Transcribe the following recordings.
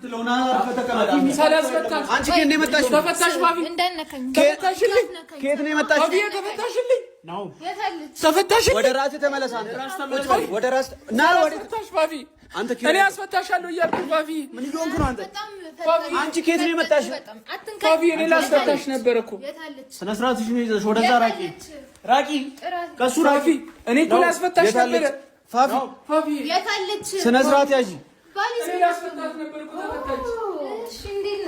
የምትለውና ከተቀመጣ አንቺ ከእንደ መጣሽ ተፈታሽ ባቢ እንደነከኝ ተፈታሽልኝ ከየት ነው የመጣሽ ባቢ ተፈታሽልኝ ነው ተፈታሽ ወደ ራስህ ተመለስ አንተ ወደ ራስ ና ወደ ተፈታሽ ባቢ አንተ እኔ አስፈታሻለሁ እያልኩ ባቢ ምን ይሆንኩ ነው አንተ አንቺ ከየት ነው የመጣሽ ባቢ እኔ ላስፈታሽ ነበር እኮ ስነ ስርዓትሽን ይዘሽ ወደዛ ራቂ ከሱ ራቂ እኔ እኮ ላስፈታሽ ነበር ፋፊ የታለች ስነ ስርዓት ያዢ እኔ ላስፈታሽ ነበር እኮ ተፈታሽ እሺ እንዴት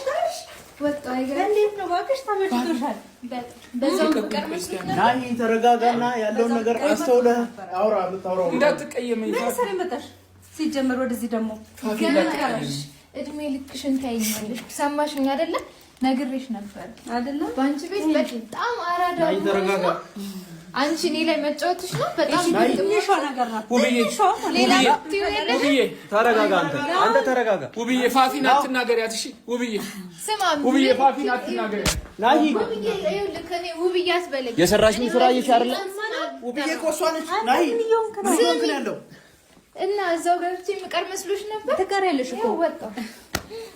ነሽ ወጣ አይገርም እንዴት ነው እባክሽ ተመችቶሻል በዛው ቀርመሽ ናይ ተረጋጋና ያለውን ነገር አስተውለህ አውራ ብታውራው እንዳትቀየመኝ ለሰሪ መጣሽ ሲጀመር ወደዚህ ደግሞ ገናሽ እድሜ ልክሽን ታይኛለሽ ሰማሽኝ አይደለ ነግሬሽ ነበር አይደለ ባንቺ ቤት በጣም አራዳ ናይ ተረጋጋ አንቺ እኔ ላይ መጫወትሽ ነው በጣም ትንሿ ነገር ነው ሌላ ውብዬ ተረጋጋ አንተ ተረጋጋ ውብዬ ፋፊን አትናገሪያት እሺ ውብዬ ስማ ውብዬ ፋፊን አትናገሪያት ናይ ውብዬ ይኸውልህ ከኔ ውብዬ አስበለኝ የሰራሽኝ ስራ እየሽ አይደለ ውብዬ ቆሷነች ናይ ምን ያለው እና እዛው ገብቼ የምቀር መስሎሽ ነበር ትቀሪያለሽ እኮ ወጣው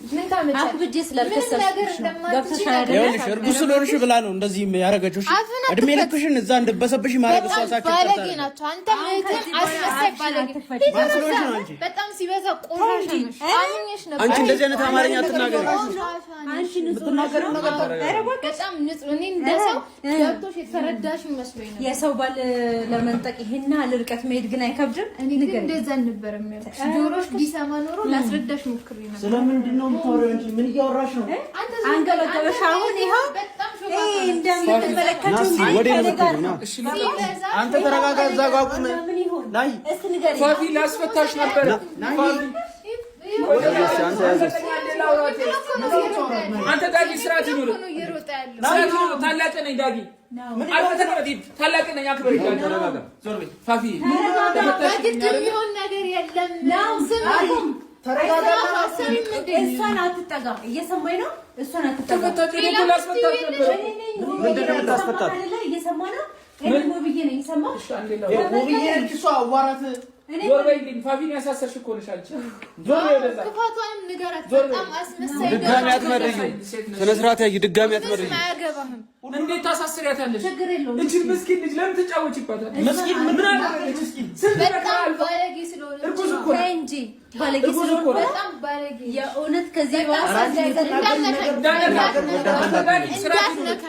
ምን ታመጫለሽ አክብጄ ስላልከሰስሽ ገብተሻል ይኸውልሽ እርጉዝ ስለሆንሽ ብላ ነው እንደዚህ ያረጋችሽ እድሜ ልክሽን እዛ እንደበሰብሽ ማረግ እሷሳችሁ ባለጌ ናቸው አንተ ምንትን አስመሳይ ባለጌ በጣም ሲበዛ ቆሻሻ ነሽ አምኜሽ ነበር አንቺ እንደዚህ አይነት አማርኛ አትናገሪ አንቺ ንጹህ ነገር በጣም ንጹህ እኔ እንደሰው ገብቶሽ የተረዳሽ መስሎኝ ነበር የሰው ባል ለመንጠቅ ይሄና ለርቀት መሄድ ግን አይከብድም እኔ ግን እንደዛ ነበር የሚያውቁሽ ጆሮሽ ቢሰማ ኖሮ ላስረዳሽ ሞክሬ ነበር ስለምንድን ነው የምታወሪው አንቺ ምን እያወራሽ ነው አንገበገበሽ አሁን ይሄው እንደምትመለከቱ አንተ ተረጋጋ እዛ ጋር ቁም ናይ ፋፊ ላስፈታሽ ነበር አንተ ዳጊ ስርዓት ይኑር ታላቅ ነኝ ዳጊ ታላቅ ነኝ አክብር ተረጋጋ ዞር በይ ፋፊ የሚሆን ነገር የለም ተረጋጋና እሷን አትጠጋ እየሰማኝ ነው እሷን አትጠጋ ምንድን ነው የምታስፈታት እየሰማ ነው እኔ ውብዬ ነኝ ሰማው ውብዬ እሷ አዋራት ዞር በይልኝ ፋፊን ያሳሰርሽ እኮ ነሽ አንቺ ዞር በይ ወደዛ ክፋቷን ንገራት በጣም አስመሳይ ድጋሚ አትመርጂ ስነ ስርዓት ያይ ድጋሚ አትመርጂ አያገባህም እንዴት ታሳስሪያታለሽ ችግር የለውም እቺ ምስኪን ልጅ ለምን ትጫወቺባታለሽ ምስኪን ምን አደረገች ምስኪን በጣም ባለጌ ስለሆነ እርጉዝ እኮ ነው እንጂ ባለጌ ስለሆነ በጣም ባለጌ የእውነት ከዚህ በኋላ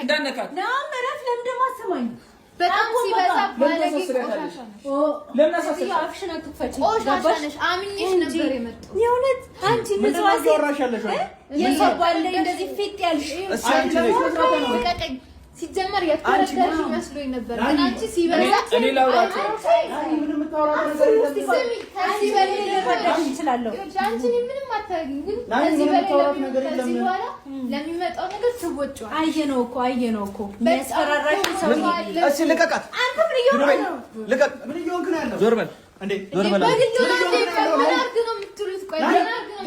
እንዳነካት ነው መረፍ ለምን ደግሞ አሰማኝ በጣም ሲበዛ ባለጌ ቆሻሻ ነሽ ለምን አሳስረሽ አፍሽን አትክፈቺ ቆሻሻ ነሽ አምኜሽ ነበር የመጣው የእውነት አንቺ ምንድን ነው እያወራሽ ያለሽው የሰው ባል ላይ እንደዚህ ፊት ያልሽ ልቀቀኝ ሲጀመር የተረዳሽ መስሎኝ ነበር ግን አንቺ ሲበዛ እኔ ላውራት ምን የምታወራው ነገር የለም ስሚ ከዚህ በላይ ልረዳሽ እችላለሁ አንቺ ምንም አታገኝ ግን ከዚህ በላይ ከዚህ በኋላ ለሚመጣው ነገር ትወጪዋለሽ አየነው እኮ የሚያስፈራራሽ ሰው እሺ ልቀቃት አንተ ምን እየሆንክ ነው ልቀቅ ምን እየሆንክ ነው ያለው ዞር በል እንዴ ዞር በል አርግ ነው የምትሉት ቆይ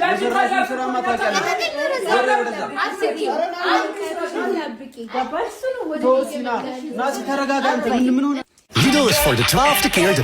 የሰራሽን ስራ ማታውቂያለሽ ዞር በል ወደዛ ተወሲና ናሲ ተረጋጋ አንተ ምን ሆነ Lidl is voor de 12e keer de